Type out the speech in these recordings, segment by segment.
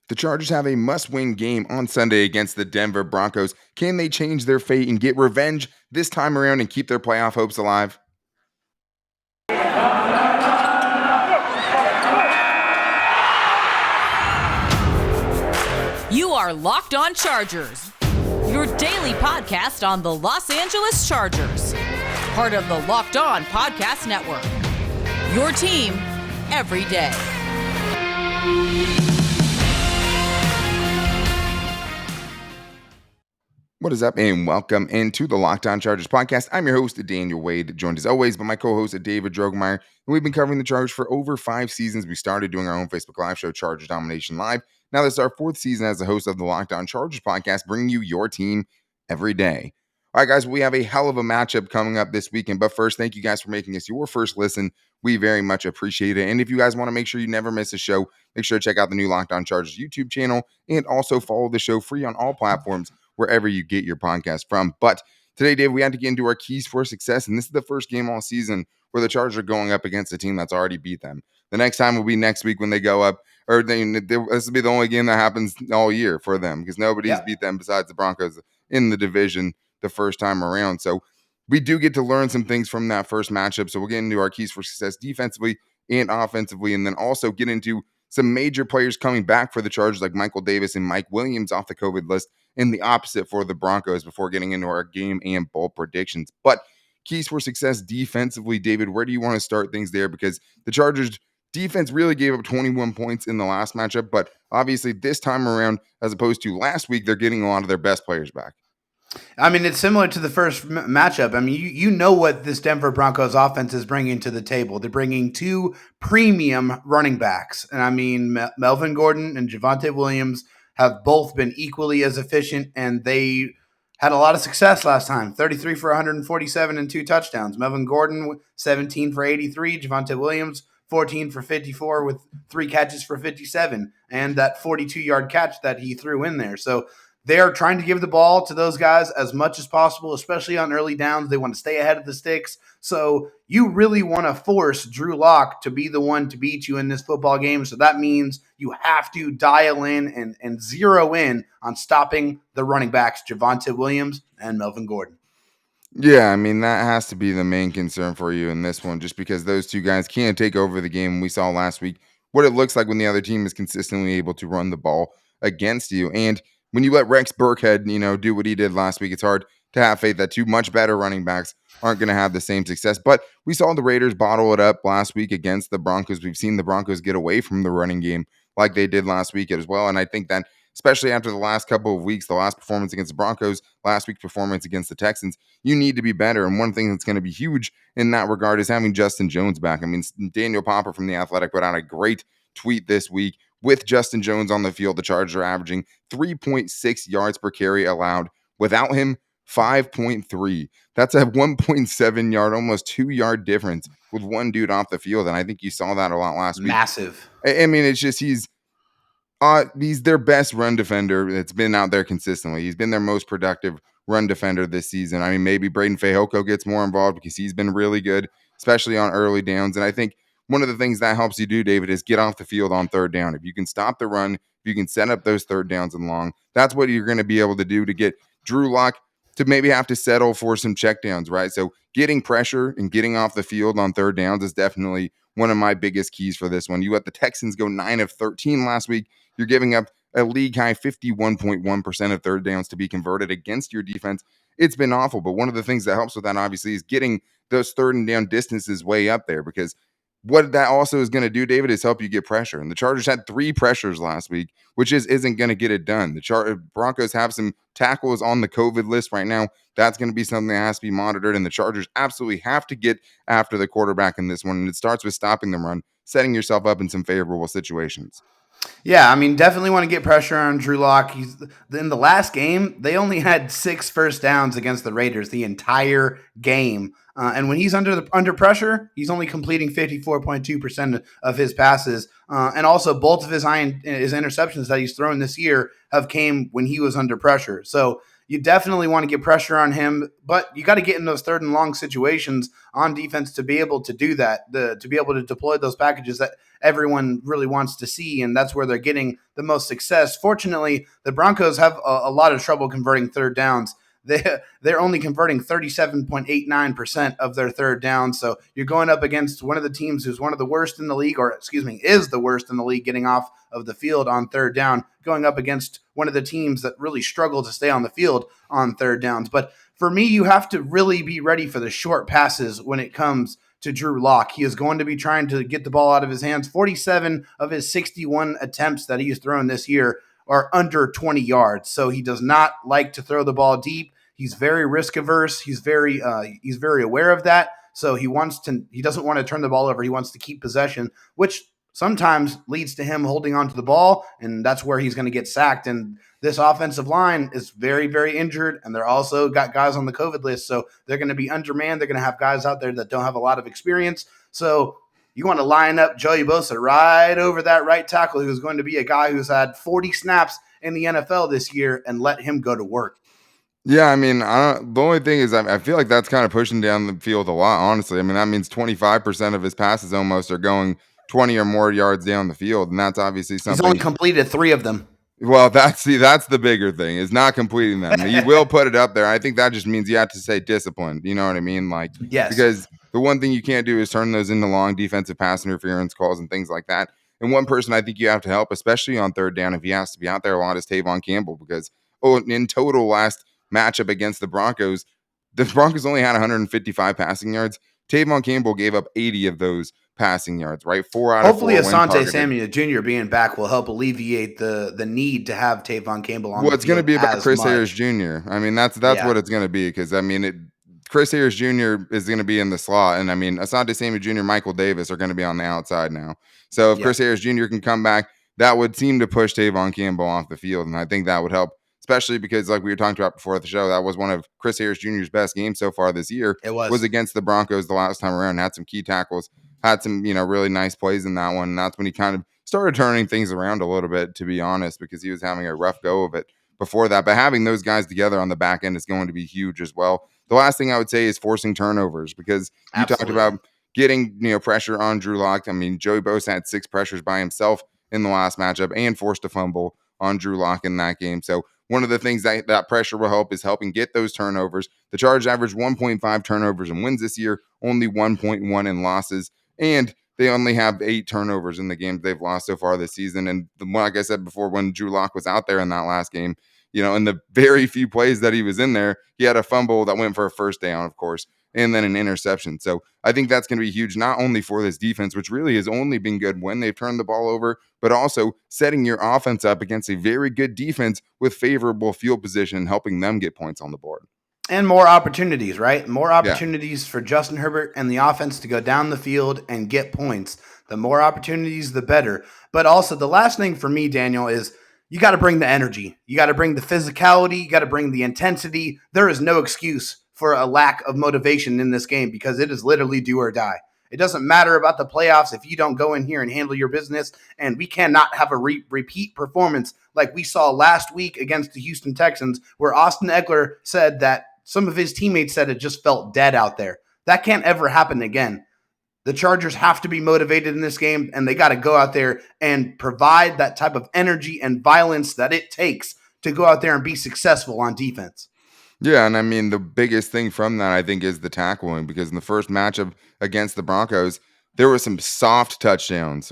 The Chargers have a must-win game on Sunday against the Denver Broncos. Can they change their fate and get revenge this time around and keep their playoff hopes alive? You are Locked On Chargers, your daily podcast on the Los Angeles Chargers, part of the Locked On Podcast Network, your team every day. What is up, and welcome into the Locked On Chargers podcast. I'm your host, Daniel Wade, joined as always by my co-host, David Drogemeyer, and we've been covering the Chargers for over 5 seasons. We started doing our own Facebook Live show, Chargers Domination Live. Now this is our 4th season as the host of the Locked On Chargers podcast, bringing you your team every day. All right, guys, we have a hell of a matchup coming up this weekend, but first, thank you guys for making us your first listen. We very much appreciate it, and if you guys want to make sure you never miss a show, make sure to check out the new Locked On Chargers YouTube channel, and also follow the show free on all platforms, wherever you get your podcast from. But today, Dave, we had to get into our keys for success, and this is the first game all season where the Chargers are going up against a team that's already beat them. The next time will be next week when they go up, or this will be the only game that happens all year for them because nobody's beat them besides the Broncos in the division the first time around. So we do get to learn some things from that first matchup. So we'll get into our keys for success defensively and offensively, and then also get into some major players coming back for the Chargers like Michael Davis and Mike Williams off the COVID list, and the opposite for the Broncos before getting into our game and bowl predictions. But keys for success defensively, David, where do you want to start things there? Because the Chargers defense really gave up 21 points in the last matchup, but obviously this time around, as opposed to last week, they're getting a lot of their best players back. I mean, it's similar to the first matchup. I mean, you know what this Denver Broncos offense is bringing to the table. They're bringing 2 premium running backs. And I mean, Melvin Gordon and Javonte Williams have both been equally as efficient, and they had a lot of success last time. 33 for 147 and 2 touchdowns. Melvin Gordon, 17 for 83. Javonte Williams, 14 for 54 with 3 catches for 57. And that 42-yard catch that he threw in there. So they are trying to give the ball to those guys as much as possible, especially on early downs. They want to stay ahead of the sticks. So you really want to force Drew Lock to be the one to beat you in this football game. So that means you have to dial in and zero in on stopping the running backs, Javonte Williams and Melvin Gordon. Yeah, I mean, that has to be the main concern for you in this one, just because those 2 guys can't take over the game. We saw last week what it looks like when the other team is consistently able to run the ball against you. And when you let Rex Burkhead, do what he did last week, it's hard to have faith that 2 much better running backs aren't going to have the same success. But we saw the Raiders bottle it up last week against the Broncos. We've seen the Broncos get away from the running game like they did last week as well. And I think that especially after the last couple of weeks, the last performance against the Broncos, last week's performance against the Texans, you need to be better. And one thing that's going to be huge in that regard is having Justin Jones back. I mean, Daniel Popper from The Athletic put out a great tweet this week. With Justin Jones on the field, the Chargers are averaging 3.6 yards per carry allowed. Without him, 5.3. That's a 1.7 yard, almost 2-yard difference with one dude off the field. And I think you saw that a lot last week. Massive. I mean, it's just he's their best run defender that's been out there consistently. He's been their most productive run defender this season. I mean, maybe Braden Fehoko gets more involved because he's been really good, especially on early downs. And I think one of the things that helps you do, David, is get off the field on 3rd down. If you can stop the run, if you can set up those 3rd downs and long, that's what you're going to be able to do to get Drew Lock to maybe have to settle for some checkdowns, right? So getting pressure and getting off the field on 3rd downs is definitely one of my biggest keys for this one. You let the Texans go 9 of 13 last week. You're giving up a league-high 51.1% of 3rd downs to be converted against your defense. It's been awful, but one of the things that helps with that, obviously, is getting those 3rd and down distances way up there, because what that also is going to do, David, is help you get pressure. And the Chargers had 3 pressures last week, which isn't going to get it done. The Broncos have some tackles on the COVID list right now. That's going to be something that has to be monitored, and the Chargers absolutely have to get after the quarterback in this one. And it starts with stopping the run, setting yourself up in some favorable situations. Yeah, I mean, definitely want to get pressure on Drew Lock. In the last game, they only had 6 first downs against the Raiders the entire game. And when he's under pressure, he's only completing 54.2% of his passes. And also both of his interceptions that he's thrown this year have came when he was under pressure. So you definitely want to get pressure on him, but you got to get in those third and long situations on defense to be able to do that, to be able to deploy those packages that everyone really wants to see, and that's where they're getting the most success. Fortunately, the Broncos have a lot of trouble converting third downs. They're only converting 37.89% of their third down. So you're going up against one of the teams who's one of the worst in the league, or is the worst in the league getting off of the field on third down, going up against one of the teams that really struggle to stay on the field on third downs. But for me, you have to really be ready for the short passes when it comes to Drew Lock. He is going to be trying to get the ball out of his hands. 47 of his 61 attempts that he's thrown this year are under 20 yards. So he does not like to throw the ball deep. He's very risk averse. He's very aware of that. So he doesn't want to turn the ball over. He wants to keep possession, which sometimes leads to him holding on to the ball, and that's where he's going to get sacked. And this offensive line is very, very injured, and they're also got guys on the COVID list, so they're going to be undermanned. They're going to have guys out there that don't have a lot of experience. So you want to line up Joey Bosa right over that right tackle, who's going to be a guy who's had 40 snaps in the NFL this year, and let him go to work. Yeah, I mean, the only thing is I feel like that's kind of pushing down the field a lot, honestly. I mean, that means 25% of his passes almost are going 20 or more yards down the field, and that's obviously He's only something. completed 3 of them. Well, that's the bigger thing, is not completing them. He will put it up there. I think that just means you have to stay disciplined. You know what I mean? Like, Yes. because the one thing you can't do is turn those into long defensive pass interference calls and things like that. And one person I think you have to help, especially on third down, if he has to be out there a lot, is Tavon Campbell, because in total last matchup against the Broncos only had 155 passing yards. Tavon Campbell gave up 80 of those passing yards, right? 4 out of 4. Hopefully, Asante Samuel Jr. being back will help alleviate the need to have Tavon Campbell on. Well, it's going to be about Chris Harris Jr. I mean, that's what it's going to be, because I mean, Chris Harris Jr. is going to be in the slot, and I mean, Asante Samuel Jr., Michael Davis are going to be on the outside now. So if Chris Harris Jr. can come back, that would seem to push Tavon Campbell off the field, and I think that would help, especially because, like we were talking about before the show, that was one of Chris Harris Jr.'s best games so far this year. It was against the Broncos the last time around. Had some key tackles, had some really nice plays in that one. And that's when he kind of started turning things around a little bit, to be honest, because he was having a rough go of it before that. But having those guys together on the back end is going to be huge as well. The last thing I would say is forcing turnovers, because you talked about getting pressure on Drew Lock. I mean, Joey Bosa had 6 pressures by himself in the last matchup and forced a fumble on Drew Lock in that game. So one of the things that pressure will help is helping get those turnovers. The Chargers averaged 1.5 turnovers in wins this year, only 1.1 in losses, and they only have 8 turnovers in the games they've lost so far this season. And like I said before, when Drew Lock was out there in that last game, in the very few plays that he was in there, he had a fumble that went for a first down, of course, and then an interception. So I think that's going to be huge, not only for this defense, which really has only been good when they've turned the ball over, but also setting your offense up against a very good defense with favorable field position and helping them get points on the board. And more opportunities, right? More opportunities for Justin Herbert and the offense to go down the field and get points. The more opportunities, the better. But also, the last thing for me, Daniel, is you got to bring the energy. You got to bring the physicality. You got to bring the intensity. There is no excuse for a lack of motivation in this game, because it is literally do or die. It doesn't matter about the playoffs if you don't go in here and handle your business, and we cannot have a repeat performance like we saw last week against the Houston Texans, where Austin Eckler said that some of his teammates said it just felt dead out there. That can't ever happen again. The Chargers have to be motivated in this game, and they got to go out there and provide that type of energy and violence that it takes to go out there and be successful on defense. Yeah, and I mean, the biggest thing from that, I think, is the tackling, because in the first matchup against the Broncos, there were some soft touchdowns,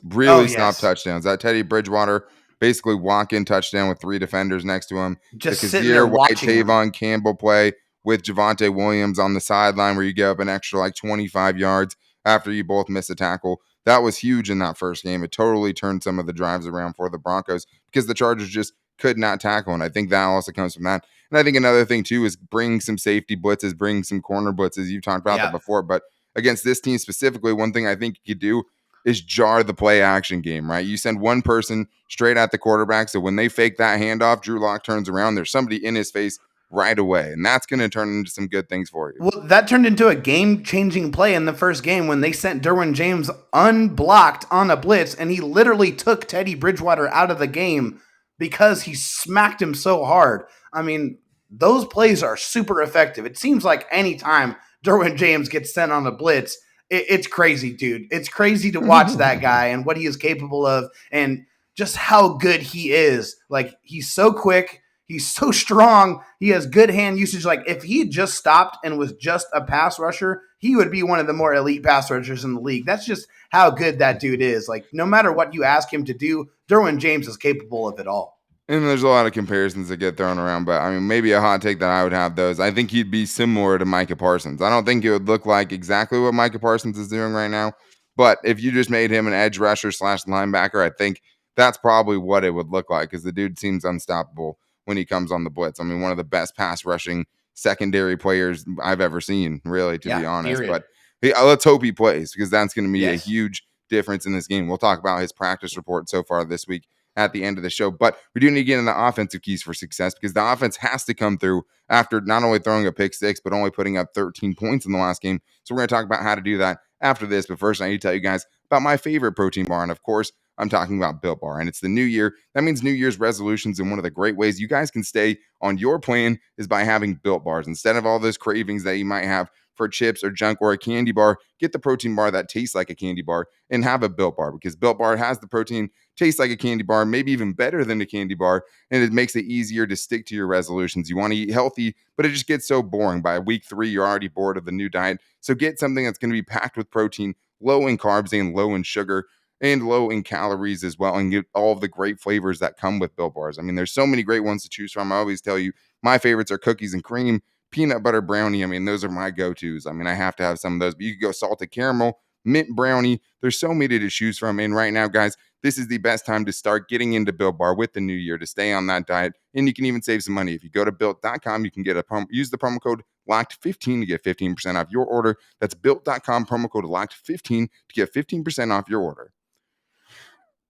soft touchdowns. That Teddy Bridgewater basically walk-in touchdown with 3 defenders next to him. Just sitting there watching Tavon Campbell play with Javonte Williams on the sideline, where you get up an extra 25 yards after you both miss a tackle. That was huge in that first game. It totally turned some of the drives around for the Broncos, because the Chargers just could not tackle, and I think that also comes from that. And I think another thing, too, is bring some safety blitzes, bring some corner blitzes. You've talked about that before, but against this team specifically, one thing I think you could do is jar the play action game, right? You send one person straight at the quarterback, so when they fake that handoff, Drew Lock turns around, there's somebody in his face right away, and that's going to turn into some good things for you. Well, that turned into a game-changing play in the first game when they sent Darwin James unblocked on a blitz, and he literally took Teddy Bridgewater out of the game because he smacked him so hard. I mean, those plays are super effective. It seems like anytime Darwin James gets sent on a blitz, it's crazy, dude. It's crazy to watch that guy and what he is capable of and just how good he is. Like, he's so quick. He's so strong. He has good hand usage. Like, if he just stopped and was just a pass rusher, he would be one of the more elite pass rushers in the league. That's just how good that dude is. Like, no matter what you ask him to do, Derwin James is capable of it all. And there's a lot of comparisons that get thrown around, but I mean, maybe a hot take that I would have those. I think he'd be similar to Micah Parsons. I don't think it would look like exactly what Micah Parsons is doing right now, but if you just made him an edge rusher / linebacker, I think that's probably what it would look like because the dude seems unstoppable when he comes on the blitz. I mean, one of the best pass rushing secondary players I've ever seen, really, to be honest. Period. But let's hope he plays because that's going to be a Yes. huge difference in this game. We'll talk about his practice report so far this week at the end of the show. But we do need to get in the offensive keys for success because the offense has to come through after not only throwing a pick six, but only putting up 13 points in the last game. So we're going to talk about how to do that after this. But first, I need to tell you guys about my favorite protein bar. And of course, I'm talking about Built Bar. And it's the new year. That means New Year's resolutions. And one of the great ways you guys can stay on your plan is by having Built Bars. Instead of all those cravings that you might have for chips or junk or a candy bar, get the protein bar that tastes like a candy bar and have a Built Bar because Built Bar has the protein, tastes like a candy bar, maybe even better than a candy bar, and it makes it easier to stick to your resolutions. You want to eat healthy, but it just gets so boring. By week 3, you're already bored of the new diet. So get something that's going to be packed with protein, low in carbs and low in sugar, and low in calories as well, and get all of the great flavors that come with Built Bars. I mean, there's so many great ones to choose from. I always tell you, my favorites are cookies and cream, peanut butter brownie. I mean, those are my go-tos. I mean, I have to have some of those, but you could go salted caramel, mint brownie. There's so many to choose from. And right now, guys, this is the best time to start getting into Built Bar with the new year to stay on that diet. And you can even save some money. If you go to built.com, you can get use the promo code LOCKED15 to get 15% off your order. That's built.com, promo code LOCKED15 to get 15% off your order.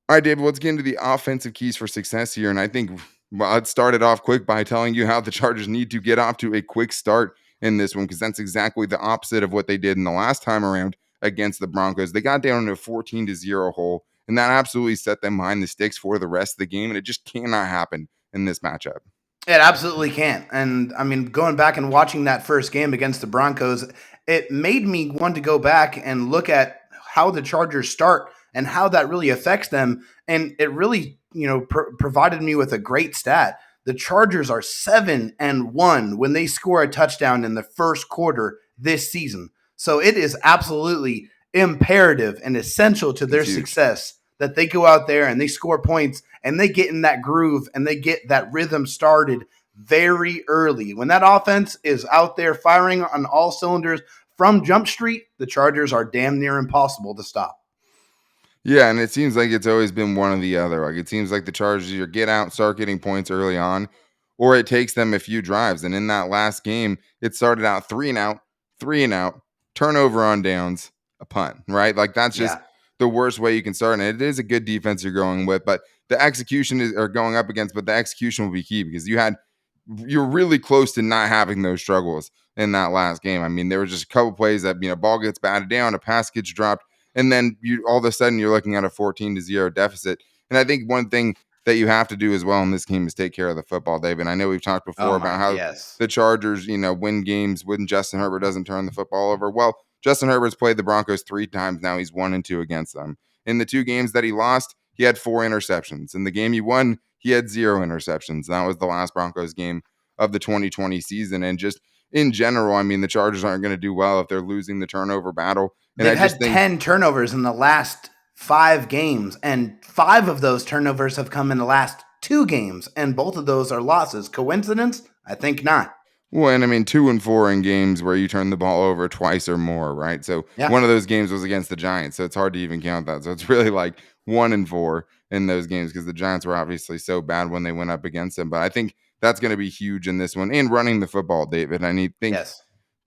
All right, David, let's get into the offensive keys for success here. And I think I'd start it off quick by telling you how the Chargers need to get off to a quick start in this one because that's exactly the opposite of what they did in the last time around against the Broncos. They got down in a 14-0 hole, and that absolutely set them behind the sticks for the rest of the game, and it just cannot happen in this matchup. It absolutely can't. And I mean, going back and watching that first game against the Broncos, it made me want to go back and look at how the Chargers start and how that really affects them. And it really, provided me with a great stat. The Chargers are 7-1 when they score a touchdown in the first quarter this season. So it is absolutely imperative and essential to their success that they go out there and they score points and they get in that groove and they get that rhythm started very early. When that offense is out there firing on all cylinders from Jump Street, the Chargers are damn near impossible to stop. Yeah, and it seems like it's always been one or the other. Like, it seems like the Chargers either get out, start getting points early on, or it takes them a few drives. And in that last game, it started out 3-and-out, turnover on downs, a punt, right? Like, that's just the worst way you can start. And it is a good defense you're going with, but the execution are going up against, but the execution will be key because you're really close to not having those struggles in that last game. I mean, there were just a couple plays that, ball gets batted down, a pass gets dropped, and then all of a sudden you're looking at a 14-0 deficit. And I think one thing that you have to do as well in this game is take care of the football, David. I know we've talked before about how the Chargers, win games when Justin Herbert doesn't turn the football over. Well, Justin Herbert's played the Broncos 3 times now. He's 1-2 against them. In the 2 games that he lost, he had 4 interceptions. In the game he won, he had 0 interceptions. That was the last Broncos game of the 2020 season. And just in general, I mean, the Chargers aren't going to do well if they're losing the turnover battle. And They've had 10 turnovers in the last 5 games, and 5 of those turnovers have come in the last 2 games, and both of those are losses. Coincidence? I think not. Well, and I mean, 2-4 in games where you turn the ball over twice or more, right? So one of those games was against the Giants, so it's hard to even count that. So it's really like 1-4 in those games because the Giants were obviously so bad when they went up against them. But I think that's going to be huge in this one. And running the football, David,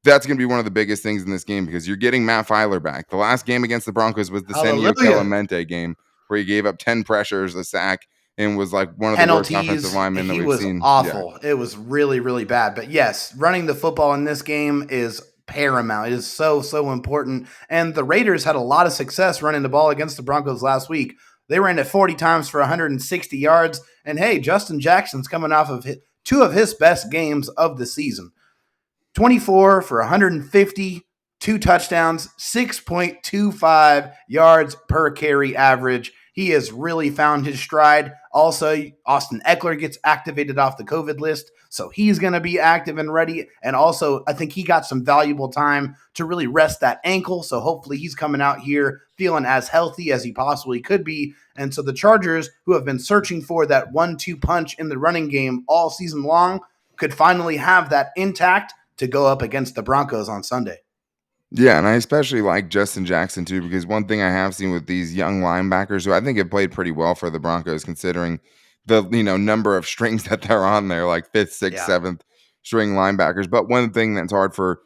that's going to be one of the biggest things in this game because you're getting Matt Filer back. The last game against the Broncos was the Senio Clemente game where he gave up 10 pressures, a sack, and was like one of the worst offensive linemen that we've seen. He was awful. Yeah. It was really, really bad. But yes, running the football in this game is paramount. It is so, so important. And the Raiders had a lot of success running the ball against the Broncos last week. They ran it 40 times for 160 yards. And hey, Justin Jackson's coming off of two of his best games of the season. 24 for 150, 2 touchdowns, 6.25 yards per carry average. He has really found his stride. Also, Austin Eckler gets activated off the COVID list, so he's going to be active and ready. And also, I think he got some valuable time to really rest that ankle, so hopefully he's coming out here feeling as healthy as he possibly could be. And so the Chargers, who have been searching for that 1-2 punch in the running game all season long, could finally have that intact to go up against the Broncos on Sunday. Yeah, and I especially like Justin Jackson too, because one thing I have seen with these young linebackers who I think have played pretty well for the Broncos, considering the number of strings that they're on there, like fifth, sixth, Yeah. seventh string linebackers. But one thing that's hard for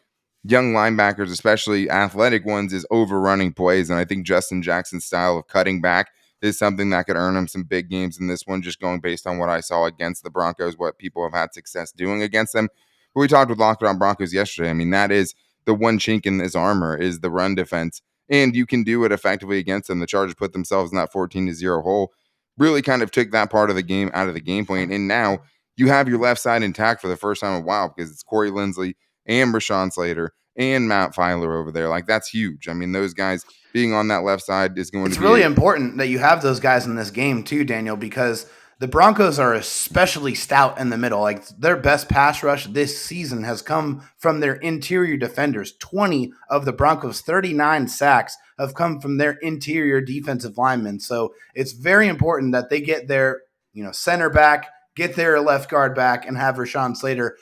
young linebackers, especially athletic ones, is overrunning plays. And I think Justin Jackson's style of cutting back is something that could earn him some big games in this one, just going based on what I saw against the Broncos, what people have had success doing against them. But we talked with Locked On Broncos yesterday. I mean, that is the one chink in this armor is the run defense, and you can do it effectively against them. The Chargers put themselves in that 14-0 hole, really kind of took that part of the game out of the game plan, and now you have your left side intact for the first time in a while because it's Corey Linsley and Rashawn Slater and Matt Filer over there. Like, that's huge. I mean, those guys being on that left side is going It's to be really important that you have those guys in this game too, Daniel, because the Broncos are especially stout in the middle. Like, their best pass rush this season has come from their interior defenders. 20 of the Broncos' 39 sacks have come from their interior defensive linemen. So it's very important that they get their center back, get their left guard back, and have Rashawn Slater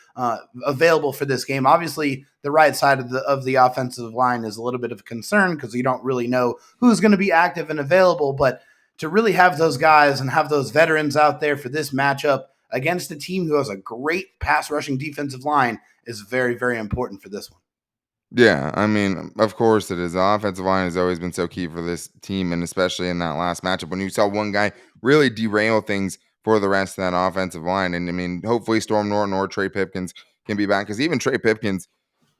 available for this game. Obviously, the right side of the offensive line is a little bit of a concern because you don't really know who's going to be active and available, but to really have those guys and have those veterans out there for this matchup against a team who has a great pass rushing defensive line is very, very important for this one. Yeah, I mean, of course it is. The offensive line has always been so key for this team, and especially in that last matchup when you saw one guy really derail things for the rest of that offensive line. And I mean, hopefully Storm Norton or Trey Pipkins can be back, because even Trey Pipkins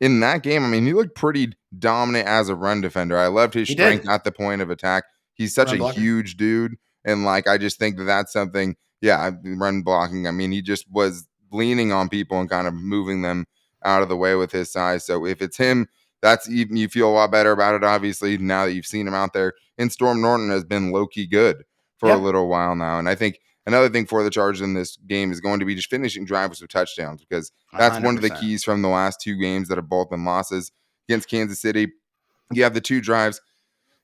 in that game, I mean, he looked pretty dominant as a run defender. I loved his strength at the point of attack. He's such a huge dude, and like I just think that that's something. Yeah, run blocking. I mean, he just was leaning on people and kind of moving them out of the way with his size. So if it's him, that's even, you feel a lot better about it, obviously, now that you've seen him out there. And Storm Norton has been low-key good for a little while now. And I think another thing for the Chargers in this game is going to be just finishing drives with touchdowns, because that's 100%. One of the keys from the last two games that have both been losses. Against Kansas City, you have the 2 drives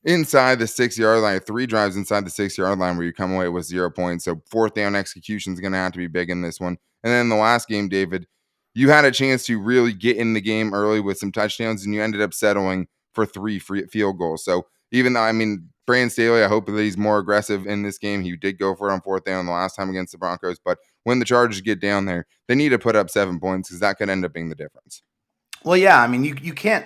inside the 6-yard line, 3 drives inside the 6-yard line where you come away with 0 points. So fourth down execution is going to have to be big in this one. And then in the last game, David, you had a chance to really get in the game early with some touchdowns, and you ended up settling for 3 field goals. So even though, I mean, Brandon Staley, I hope that he's more aggressive in this game. He did go for it on fourth down the last time against the Broncos. But when the Chargers get down there, they need to put up 7 points, because that could end up being the difference. Well, yeah, I mean, you can't.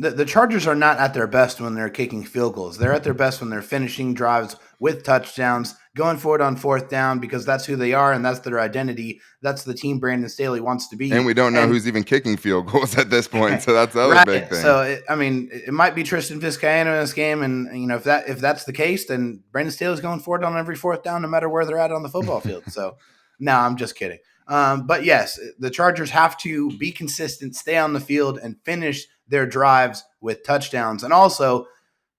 The Chargers are not at their best when they're kicking field goals. They're at their best when they're finishing drives with touchdowns, going for it on fourth down, because that's who they are and that's their identity. That's the team Brandon Staley wants to be. And we don't know who's even kicking field goals at this point, so that's the other big thing. So, it might be Tristan Vizcaino in this game, and if that's the case, then Brandon Staley's going for it on every fourth down, no matter where they're at on the football field. So, no, I'm just kidding. But yes, the Chargers have to be consistent, stay on the field, and finish their drives with touchdowns. And also,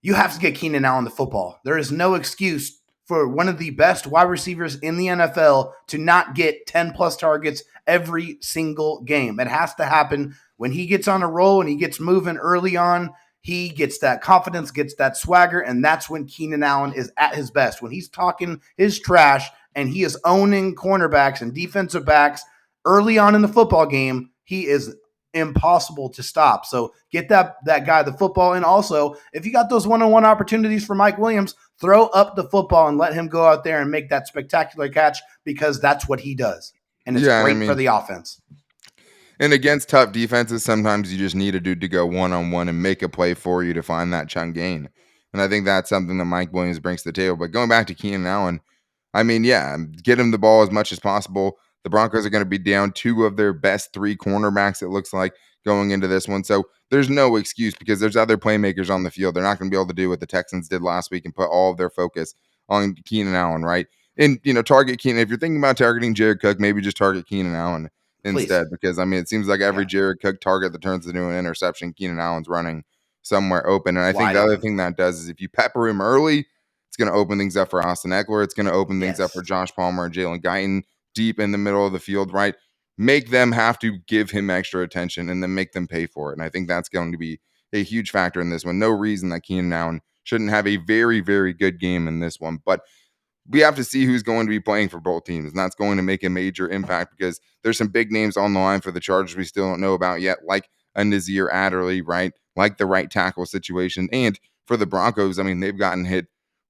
you have to get Keenan Allen the football. There is no excuse for one of the best wide receivers in the NFL to not get 10-plus targets every single game. It has to happen. When he gets on a roll and he gets moving early on, he gets that confidence, gets that swagger, and that's when Keenan Allen is at his best. When he's talking his trash and he is owning cornerbacks and defensive backs early on in the football game, he is impossible to stop. So get that guy the football. And also, if you got those one-on-one opportunities for Mike Williams, throw up the football and let him go out there and make that spectacular catch, because that's what he does. And it's great for the offense. And against tough defenses, sometimes you just need a dude to go one-on-one and make a play for you to find that chunk gain. And I think that's something that Mike Williams brings to the table. But going back to Keenan Allen, I mean, yeah, get him the ball as much as possible. The Broncos are going to be down 2 of their best 3 cornerbacks, it looks like, going into this one. So there's no excuse, because there's other playmakers on the field. They're not going to be able to do what the Texans did last week and put all of their focus on Keenan Allen, right? And, target Keenan. If you're thinking about targeting Jared Cook, maybe just target Keenan Allen Please. instead. Because, it seems like every Yeah. Jared Cook target that turns into an interception, Keenan Allen's running somewhere open. And I think Wide the other open. thing that does is if you pepper him early, it's going to open things up for Austin Eckler. It's going to open things up Yes. for Josh Palmer and Jalen Guyton deep in the middle of the field, right? Make them have to give him extra attention and then make them pay for it. And I think that's going to be a huge factor in this one. No reason that Keenan Allen shouldn't have a very, very good game in this one. But we have to see who's going to be playing for both teams, and that's going to make a major impact because there's some big names on the line for the Chargers we still don't know about yet, like a Nazir Adderley, right? Like the right tackle situation. And for the Broncos, they've gotten hit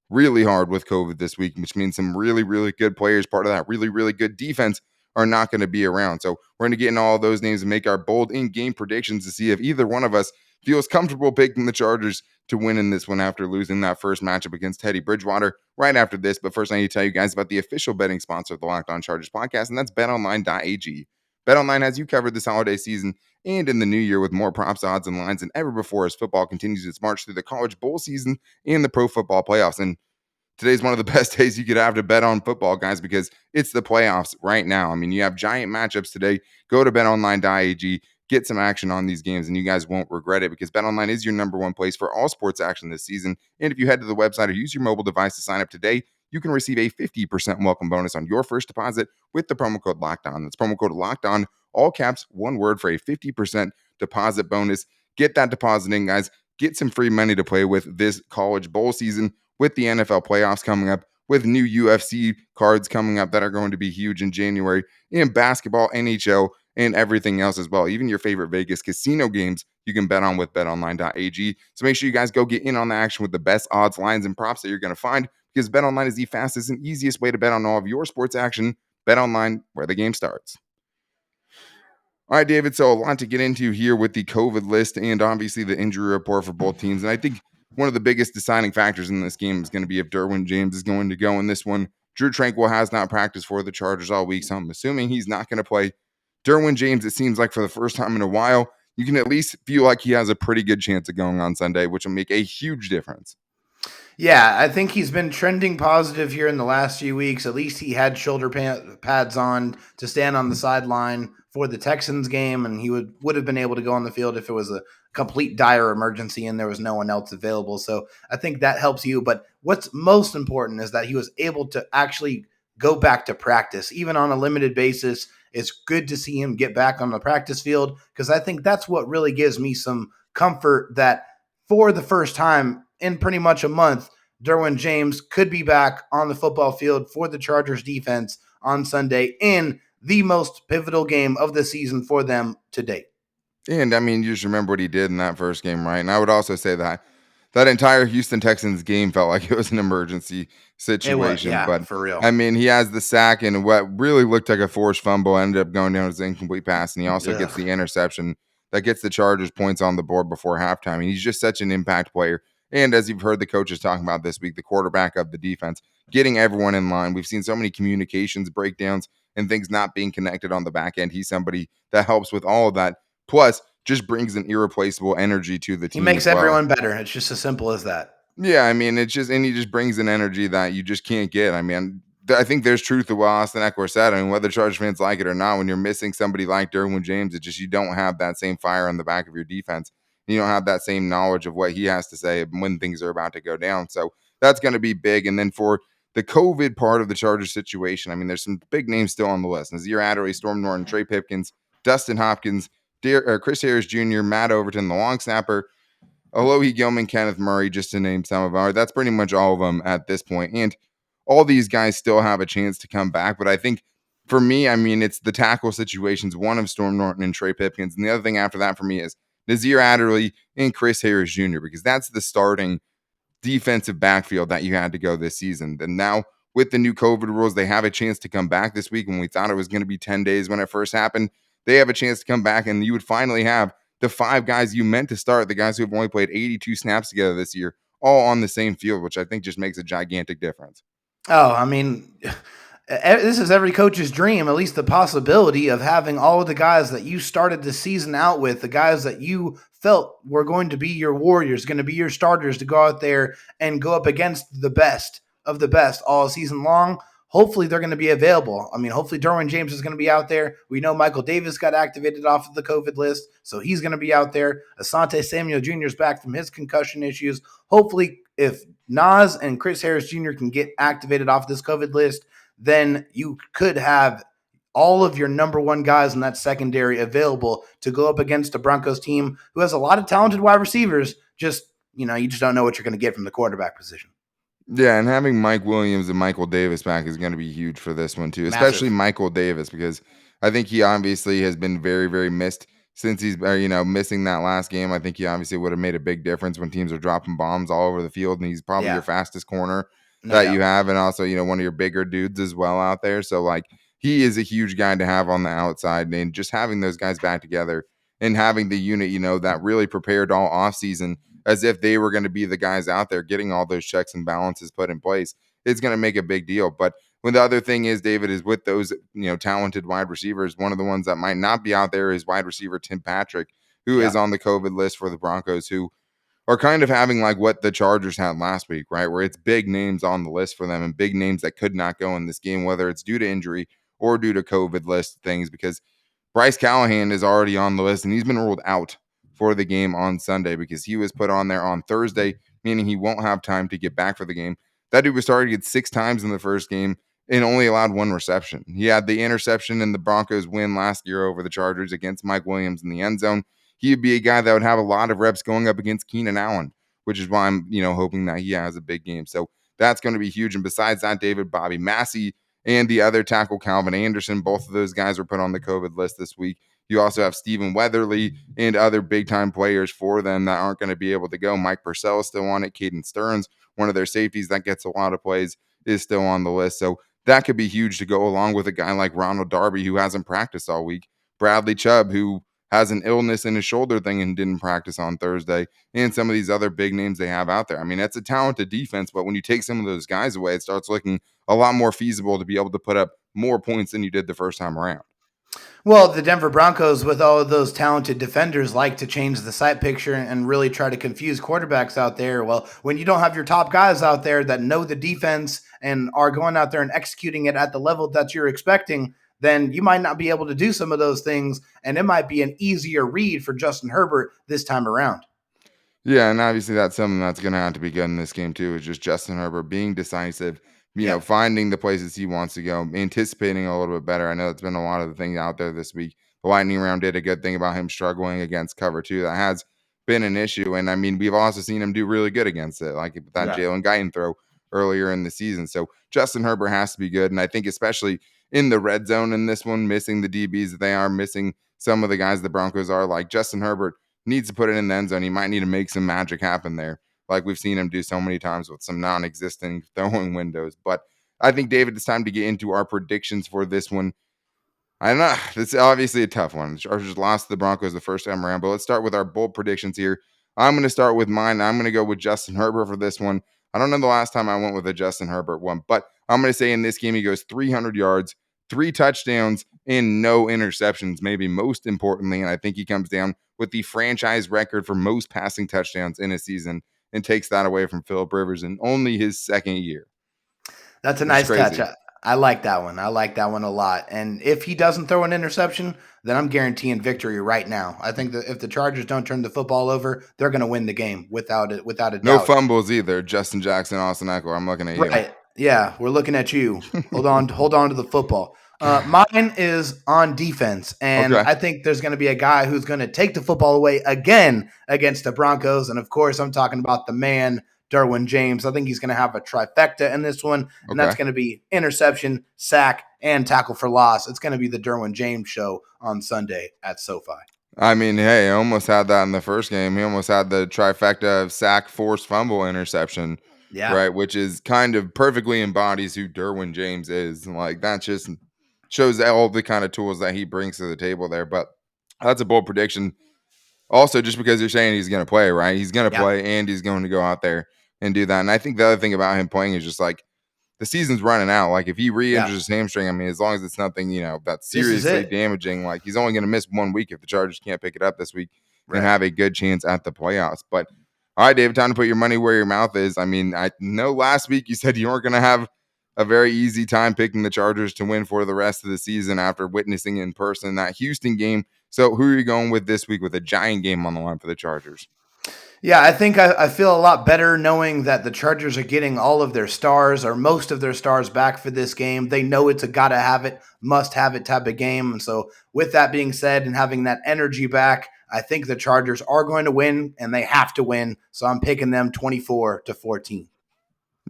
really hard with COVID this week, which means some really, really good players, part of that really, really good defense, are not going to be around. So we're going to get in all of those names and make our bold in-game predictions to see if either one of us feels comfortable picking the Chargers to win in this one after losing that first matchup against Teddy Bridgewater right after this. But first, I need to tell you guys about the official betting sponsor of the Locked On Chargers podcast, and that's betonline.ag. BetOnline has you covered this holiday season and in the new year with more props, odds, and lines than ever before as football continues its march through the college bowl season and the pro football playoffs. And today's one of the best days you could have to bet on football, guys, because it's the playoffs right now. You have giant matchups today. Go to betonline.ag, get some action on these games, and you guys won't regret it because BetOnline is your number one place for all sports action this season. And if you head to the website or use your mobile device to sign up today, you can receive a 50% welcome bonus on your first deposit with the promo code LOCKEDON. That's promo code LOCKEDON, all caps, one word, for a 50% deposit bonus. Get that deposit in, guys. Get some free money to play with this college bowl season, with the NFL playoffs coming up, with new UFC cards coming up that are going to be huge in January, and basketball, NHL, and everything else as well. Even your favorite Vegas casino games you can bet on with betonline.ag. So make sure you guys go get in on the action with the best odds, lines, and props that you're going to find, because BetOnline is the fastest and easiest way to bet on all of your sports action. BetOnline, where the game starts. All right, David, so a lot to get into here with the COVID list and obviously the injury report for both teams. And I think one of the biggest deciding factors in this game is going to be if Darwin James is going to go in this one. Drew Tranquill has not practiced for the Chargers all week, so I'm assuming he's not going to play. Darwin James, it seems like for the first time in a while, you can at least feel like he has a pretty good chance of going on Sunday, which will make a huge difference. Yeah, I think he's been trending positive here in the last few weeks. At least he had shoulder pads on to stand on the sideline for the Texans game, and he would have been able to go on the field if it was a complete dire emergency and there was no one else available. So I think that helps you. But what's most important is that he was able to actually go back to practice, even on a limited basis. It's good to see him get back on the practice field, because I think that's what really gives me some comfort that for the first time in pretty much a month, Darwin James could be back on the football field for the Chargers defense on Sunday in the most pivotal game of the season for them to date. And you just remember what he did in that first game, right? And I would also say that entire Houston Texans game felt like it was an emergency situation. It was, But for real. he has the sack and what really looked like a forced fumble ended up going down as an incomplete pass. And he also gets the interception that gets the Chargers points on the board before halftime. And he's just such an impact player. And as you've heard the coaches talking about this week, the quarterback of the defense, getting everyone in line. We've seen so many communications breakdowns and things not being connected on the back end. He's somebody that helps with all of that. Plus, just brings an irreplaceable energy to the team. He makes as well. everyone better. It's just as simple as that. Yeah, it's just, and he just brings an energy that you just can't get. I think there's truth to what Austin Eckler said. Whether Chargers fans like it or not, when you're missing somebody like Darwin James, it's just you don't have that same fire on the back of your defense. You don't have that same knowledge of what he has to say when things are about to go down. So that's going to be big. And then for the COVID part of the Chargers situation, there's some big names still on the list. Nazir Adderley, Storm Norton, Trey Pipkins, Dustin Hopkins, Chris Harris Jr., Matt Overton, the long snapper, Alohi Gilman, Kenneth Murray, just to name some of them. That's pretty much all of them at this point. And all these guys still have a chance to come back. But I think for me, it's the tackle situations, one of Storm Norton and Trey Pipkins. And the other thing after that for me is Nazir Adderley and Chris Harris Jr., because that's the starting defensive backfield that you had to go this season. And now with the new COVID rules, they have a chance to come back this week. When we thought it was going to be 10 days when it first happened, they have a chance to come back, and you would finally have the 5 guys you meant to start, the guys who have only played 82 snaps together this year, all on the same field, which I think just makes a gigantic difference. Oh, this is every coach's dream, at least the possibility of having all of the guys that you started the season out with, the guys that you felt were going to be your warriors, going to be your starters to go out there and go up against the best of the best all season long. hopefully they're going to be available. I mean, hopefully Darwin James is going to be out there. We know Michael Davis got activated off of the COVID list, so he's going to be out there. Asante Samuel Jr. is back from his concussion issues. Hopefully, if Nas and Chris Harris Jr. can get activated off this COVID list, then you could have all of your number one guys in that secondary available to go up against a Broncos team who has a lot of talented wide receivers. You just don't know what you're going to get from the quarterback position. Yeah, and having Mike Williams and Michael Davis back is going to be huge for this one too, especially Massive. Michael Davis, because I think he obviously has been very, very missed since he's missing that last game. I think he obviously would have made a big difference when teams are dropping bombs all over the field, and he's probably your Yeah, fastest corner no that you doubt. have, and also one of your bigger dudes as well out there. So like he is a huge guy to have on the outside, and just having those guys back together and having the unit that really prepared all offseason as if they were going to be the guys out there getting all those checks and balances put in place, it's going to make a big deal. But when the other thing is, David, is with those talented wide receivers, one of the ones that might not be out there is wide receiver Tim Patrick, who is Yeah, on the COVID list for the Broncos, who are kind of having like what the Chargers had last week, right? Where it's big names on the list for them and big names that could not go in this game, whether it's due to injury or due to COVID list things, because Bryce Callahan is already on the list and he's been ruled out for the game on Sunday because he was put on there on Thursday, meaning he won't have time to get back for the game. That dude was targeted 6 times in the first game and only allowed 1 reception. He had the interception in the Broncos win last year over the Chargers against Mike Williams in the end zone. He would be a guy that would have a lot of reps going up against Keenan Allen, which is why I'm, hoping that he has a big game. So that's going to be huge. And besides that, David, Bobby Massey and the other tackle, Calvin Anderson, both of those guys were put on the COVID list this week. You also have Stephen Weatherly and other big-time players for them that aren't going to be able to go. Mike Purcell is still on it. Caden Stearns, one of their safeties that gets a lot of plays, is still on the list. So that could be huge to go along with a guy like Ronald Darby, who hasn't practiced all week. Bradley Chubb, who has an illness in his shoulder thing and didn't practice on Thursday, and some of these other big names they have out there. I mean, that's a talented defense, but when you take some of those guys away, it starts looking a lot more feasible to be able to put up more points than you did the first time around. Well, the Denver Broncos, with all of those talented defenders, like to change the sight picture and really try to confuse quarterbacks out there. Well, when you don't have your top guys out there that know the defense and are going out there and executing it at the level that you're expecting, then you might not be able to do some of those things, and it might be an easier read for Justin Herbert this time around. Yeah, and obviously that's something that's going to have to be good in this game too. Is just Justin Herbert being decisive, Yep. finding the places he wants to go, anticipating a little bit better. I know it's been a lot of the things out there this week. The lightning round did a good thing about him struggling against cover two. That has been an issue, and I mean we've also seen him do really good against it, like that Yeah. Jalen Guyton throw earlier in the season. So Justin Herbert has to be good, and I think especially in the red zone in this one, missing the DBs that they are missing, some of the guys the Broncos are, like Justin Herbert needs to put it in the end zone. He might need to make some magic happen there, like we've seen him do so many times with some non-existent throwing windows. But I think, David, it's time to get into our predictions for this one. I don't know. It's obviously a tough one. The Chargers lost to the Broncos the first time around, but let's start with our bold predictions here. I'm going to start with mine. I'm going to go with Justin Herbert for this one. I don't know the last time I went with a Justin Herbert one, but I'm going to say in this game he goes 300 yards, 3 touchdowns, and no interceptions, maybe most importantly. And I think he comes down with the franchise record for most passing touchdowns in a season and takes that away from Philip Rivers in only his second year, That's a which is nice catch. crazy. I like that one. I like that one a lot. And if he doesn't throw an interception, then I'm guaranteeing victory right now. I think that if the Chargers don't turn the football over, they're going to win the game without a No doubt. fumbles either. Justin Jackson, Austin Eckler. I'm looking at you. Right. Yeah, we're looking at you. Hold on to the football. Mine is on defense, and Okay. I think there's going to be a guy who's going to take the football away again against the Broncos. And of course, I'm talking about the man, Darwin James. I think he's going to have a trifecta in this one, and that's Okay. going to be interception, sack, and tackle for loss. It's going to be the Darwin James show on Sunday at SoFi. I mean, hey, I almost had that in the first game. He almost had the trifecta of sack, forced fumble, interception, Yeah. right? Which is kind of perfectly embodies who Derwin James is. Like that just shows all the kind of tools that he brings to the table there. But that's a bold prediction. Also, just because you're saying he's going to play, right? He's going to Yeah. play and he's going to go out there and do that. And I think the other thing about him playing is just like the season's running out. Like if he re-injures Yeah. his hamstring, I mean, as long as it's nothing, that's This is seriously it. damaging, like he's only going to miss 1 week if the Chargers can't pick it up this week and Right. have a good chance at the playoffs. But all right, David, time to put your money where your mouth is. I mean, I know last week you said you weren't going to have a very easy time picking the Chargers to win for the rest of the season after witnessing in person that Houston game. So who are you going with this week with a giant game on the line for the Chargers? Yeah, I think I feel a lot better knowing that the Chargers are getting all of their stars or most of their stars back for this game. They know it's a gotta have it, must have it type of game. And so, with that being said, and having that energy back, I think the Chargers are going to win and they have to win. So, I'm picking them 24-14.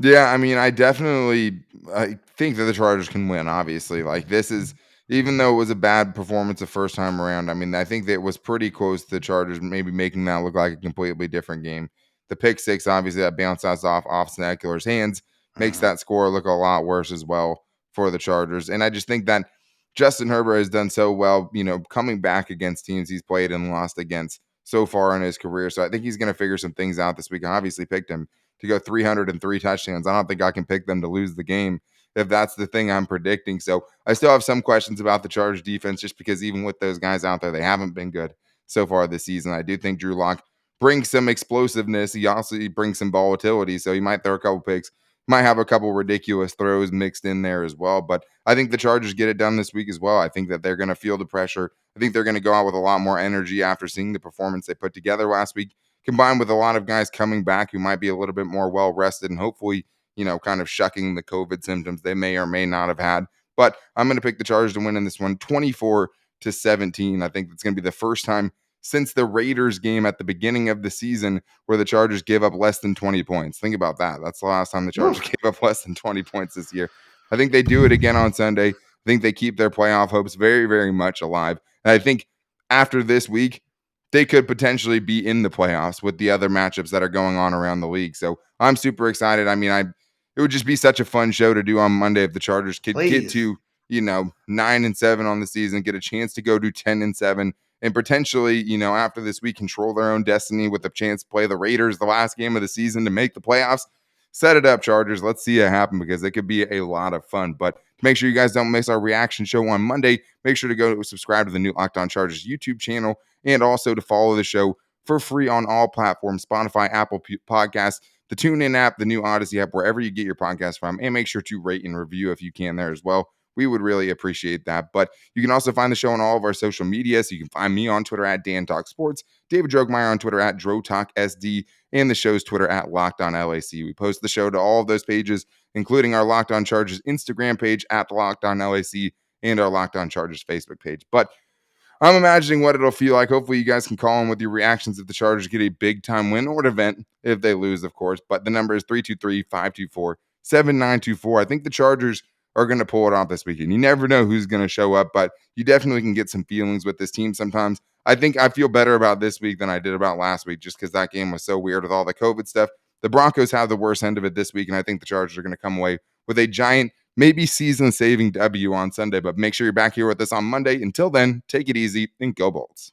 Yeah, I mean, I think that the Chargers can win, obviously. Like, this is, even though it was a bad performance the first time around, I mean, I think that it was pretty close to the Chargers maybe making that look like a completely different game. The pick six, obviously, that bounce us off Eckler's hands makes that score look a lot worse as well for the Chargers. And I just think that Justin Herbert has done so well, coming back against teams he's played and lost against so far in his career. So I think he's going to figure some things out this week. I obviously picked him to go 303 touchdowns. I don't think I can pick them to lose the game if that's the thing I'm predicting. So I still have some questions about the Chargers defense just because even with those guys out there, they haven't been good so far this season. I do think Drew Lock brings some explosiveness. He also brings some volatility. So he might throw a couple picks, might have a couple ridiculous throws mixed in there as well. But I think the Chargers get it done this week as well. I think that they're going to feel the pressure. I think they're going to go out with a lot more energy after seeing the performance they put together last week, combined with a lot of guys coming back who might be a little bit more well rested and hopefully, kind of shucking the COVID symptoms they may or may not have had. But I'm going to pick the Chargers to win in this one 24-17. I think it's going to be the first time since the Raiders game at the beginning of the season where the Chargers gave up less than 20 points. Think about that. That's the last time the Chargers gave up less than 20 points this year. I think they do it again on Sunday. I think they keep their playoff hopes very, very much alive. And I think after this week, they could potentially be in the playoffs with the other matchups that are going on around the league. So I'm super excited. I mean, it would just be such a fun show to do on Monday if the Chargers could get to, 9-7 on the season, get a chance to go to 10-7, and potentially, after this week, control their own destiny with a chance to play the Raiders the last game of the season to make the playoffs. Set it up, Chargers. Let's see it happen because it could be a lot of fun. But to make sure you guys don't miss our reaction show on Monday, make sure to go subscribe to the new Locked On Chargers YouTube channel and also to follow the show for free on all platforms: Spotify, Apple Podcasts, the TuneIn app, the new Odyssey app, wherever you get your podcast from. And make sure to rate and review if you can there as well. We would really appreciate that. But you can also find the show on all of our social media. So you can find me on Twitter at Dan Talk Sports, David Drogmeyer on Twitter at DroTalkSD, and the show's Twitter at Locked On LAC. We post the show to all of those pages, including our Locked On Chargers Instagram page at Locked On LAC and our Locked On Chargers Facebook page. But I'm imagining what it'll feel like. Hopefully you guys can call in with your reactions if the Chargers get a big time win or an event if they lose, of course. But the number is 323-524-7924. I think the Chargers are going to pull it off this weekend. You never know who's going to show up, but you definitely can get some feelings with this team sometimes. I think I feel better about this week than I did about last week just because that game was so weird with all the COVID stuff. The Broncos have the worst end of it this week, and I think the Chargers are going to come away with a giant, maybe season-saving W on Sunday. But make sure you're back here with us on Monday. Until then, take it easy and go Bolts.